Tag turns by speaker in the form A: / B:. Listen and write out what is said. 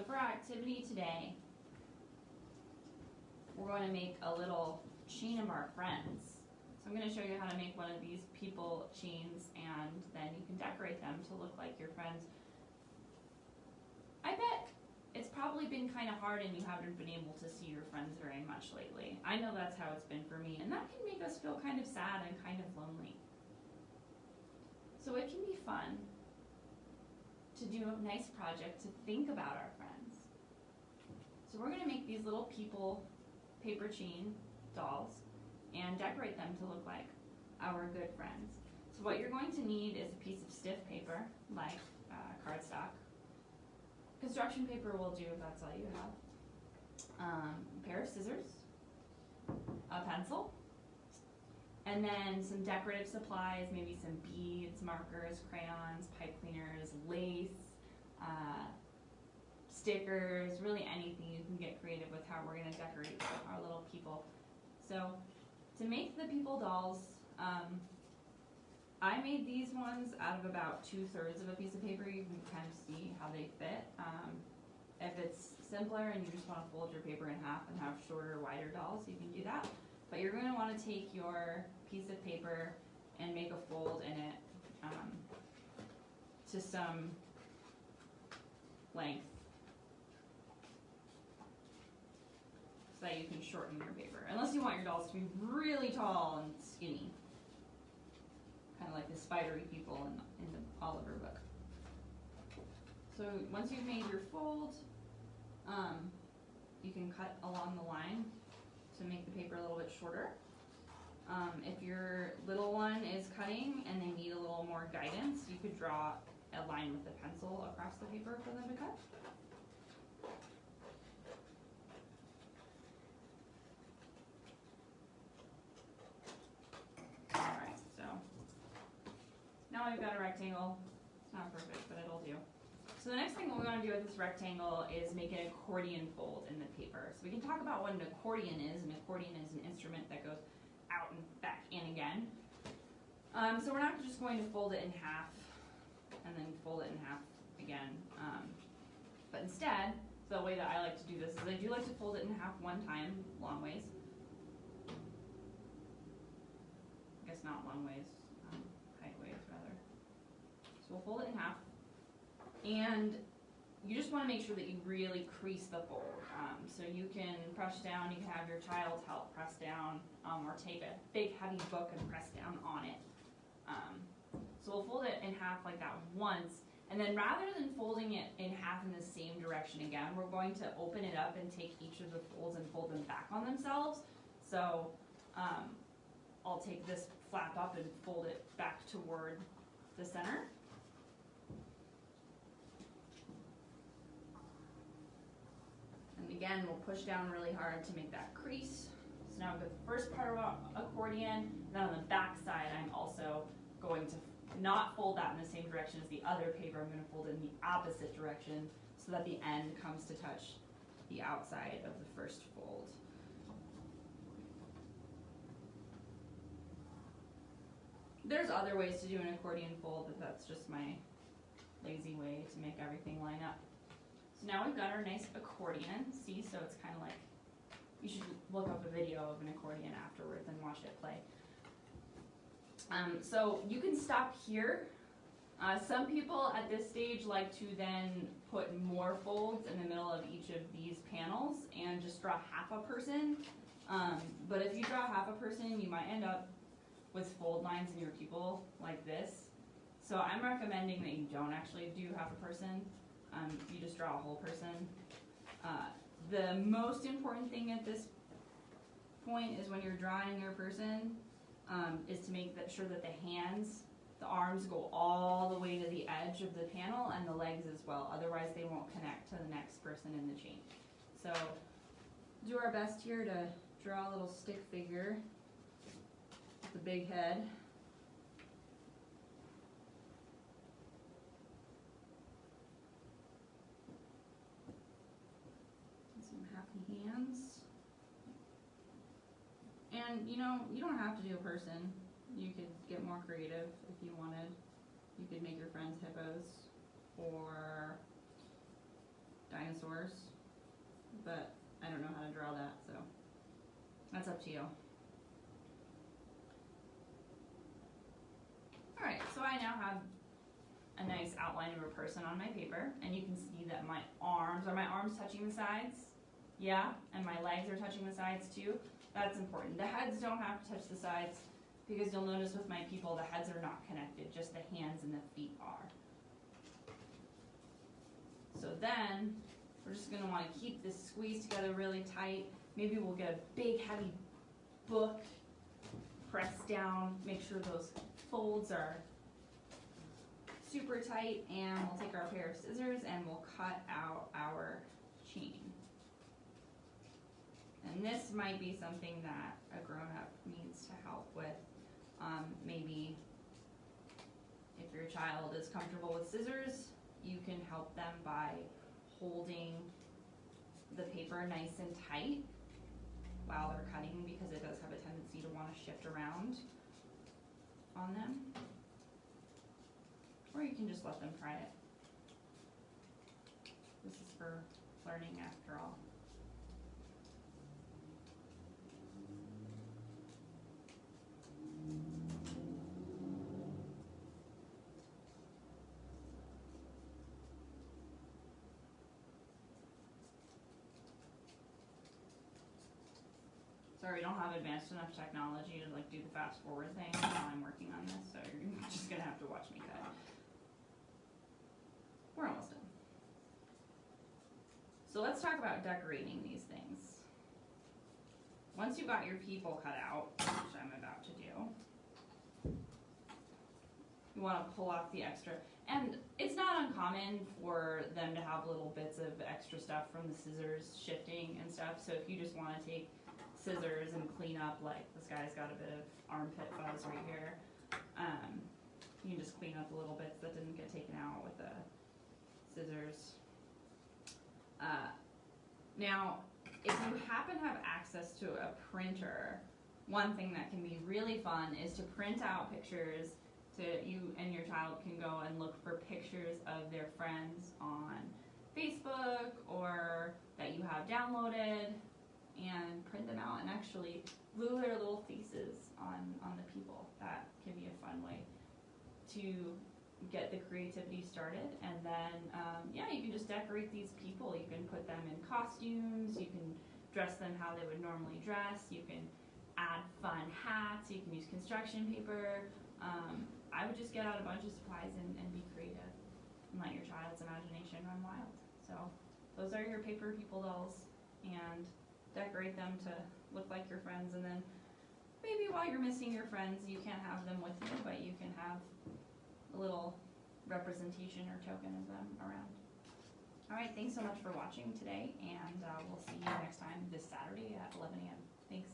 A: for our activity today, we're going to make a little chain of our friends. So I'm going to show you how to make one of these people chains, and then you can decorate them to look like your friends. I bet it's probably been kind of hard and you haven't been able to see your friends very much lately. I know that's how it's been for me, and that can make us feel kind of sad and kind of lonely. So it can be fun to do a nice project to think about our friends. So we're going to make these little people paper chain dolls and decorate them to look like our good friends. So what you're going to need is a piece of stiff paper, like cardstock. Construction paper will do if that's all you have. A pair of scissors, a pencil, and then some decorative supplies, maybe some beads, markers, crayons, pipe cleaners, lace, stickers, really anything. You can get creative with how we're going to decorate our little people. So to make the people dolls, I made these ones out of about 2/3 of a piece of paper. You can kind of see how they fit. If it's simpler and you just want to fold your paper in half and have shorter, wider dolls, you can do that. But you're going to want to take your piece of paper and make a fold in it to some length so that you can shorten your paper. Unless you want your dolls to be really tall and skinny, kind of like the spidery people in the Oliver book. So once you've made your fold, you can cut along the line to make the paper a little bit shorter. If your little one is cutting and they need a little more guidance, you could draw a line with a pencil across the paper for them to cut. Alright, so now we've got a rectangle. It's not perfect, but it'll do. So the next thing we want to do with this rectangle is make an accordion fold in the paper. So we can talk about what an accordion is. An accordion is an instrument that goes out and back in again. So we're not just going to fold it in half and then fold it in half again. But instead, the way that I like to do this is I do like to fold it in half one time, long ways. I guess not long ways, height ways rather. So we'll fold it in half. And you just want to make sure that you really crease the fold. So you can press down, you can have your child help press down, or take a big heavy book and press down on it. So we'll fold it in half like that once, and then rather than folding it in half in the same direction again, we're going to open it up and take each of the folds and fold them back on themselves. So I'll take this flap up and fold it back toward the center. And again, we'll push down really hard to make that crease. So now we've got the first part of our accordion. Then on the back side, I'm also going to not fold that in the same direction as the other paper. I'm going to fold it in the opposite direction so that the end comes to touch the outside of the first fold. There's other ways to do an accordion fold, but that's just my lazy way to make everything line up. So now we've got our nice accordion. See, so it's kind of like, you should look up a video of an accordion afterwards and watch it play. So you can stop here. Some people at this stage like to then put more folds in the middle of each of these panels and just draw half a person. But if you draw half a person, you might end up with fold lines in your people like this. So I'm recommending that you don't actually do half a person. You just draw a whole person. The most important thing at this point is when you're drawing your person is to make sure that the hands, the arms go all the way to the edge of the panel and the legs as well. Otherwise they won't connect to the next person in the chain. So do our best here to draw a little stick figure with the big head. Hands. And you know, you don't have to do a person. You could get more creative if you wanted. You could make your friends hippos or dinosaurs. dinosaurs, but I don't know how to draw that, so that's up to you. Alright, so I now have a nice outline of a person on my paper, and you can see that my arms touching the sides? Yeah, and my legs are touching the sides too. That's important. The heads don't have to touch the sides, because you'll notice with my people, the heads are not connected, just the hands and the feet are. So then, we're just gonna wanna keep this squeezed together really tight. Maybe we'll get a big heavy book, press down, make sure those folds are super tight, and we'll take our pair of scissors and we'll cut out our chain. And this might be something that a grown-up needs to help with. Maybe if your child is comfortable with scissors, you can help them by holding the paper nice and tight while they're cutting, because it does have a tendency to want to shift around on them. Or you can just let them try it. This is for learning after all. Sorry, we don't have advanced enough technology to like do the fast forward thing while I'm working on this, so you're just gonna have to watch me cut. We're almost done. So let's talk about decorating these things. Once you've got your people cut out, which I'm about to do, you want to pull off the extra. And it's not uncommon for them to have little bits of extra stuff from the scissors shifting and stuff. So if you just want to take scissors and clean up, like this guy's got a bit of armpit fuzz right here, you can just clean up the little bits that didn't get taken out with the scissors. Now, if you happen to have access to a printer, one thing that can be really fun is to print out pictures. You and your child can go and look for pictures of their friends on Facebook or that you have downloaded, and print them out and actually glue their little faces on the people. That can be a fun way to get the creativity started. And then, yeah, you can just decorate these people. You can put them in costumes, you can dress them how they would normally dress, you can add fun hats, you can use construction paper. I would just get out a bunch of supplies and be creative and let your child's imagination run wild. So those are your paper people dolls, and decorate them to look like your friends. And then maybe while you're missing your friends, you can't have them with you, but you can have a little representation or token of them around. All right, thanks so much for watching today, and we'll see you next time this Saturday at 11 a.m. Thanks.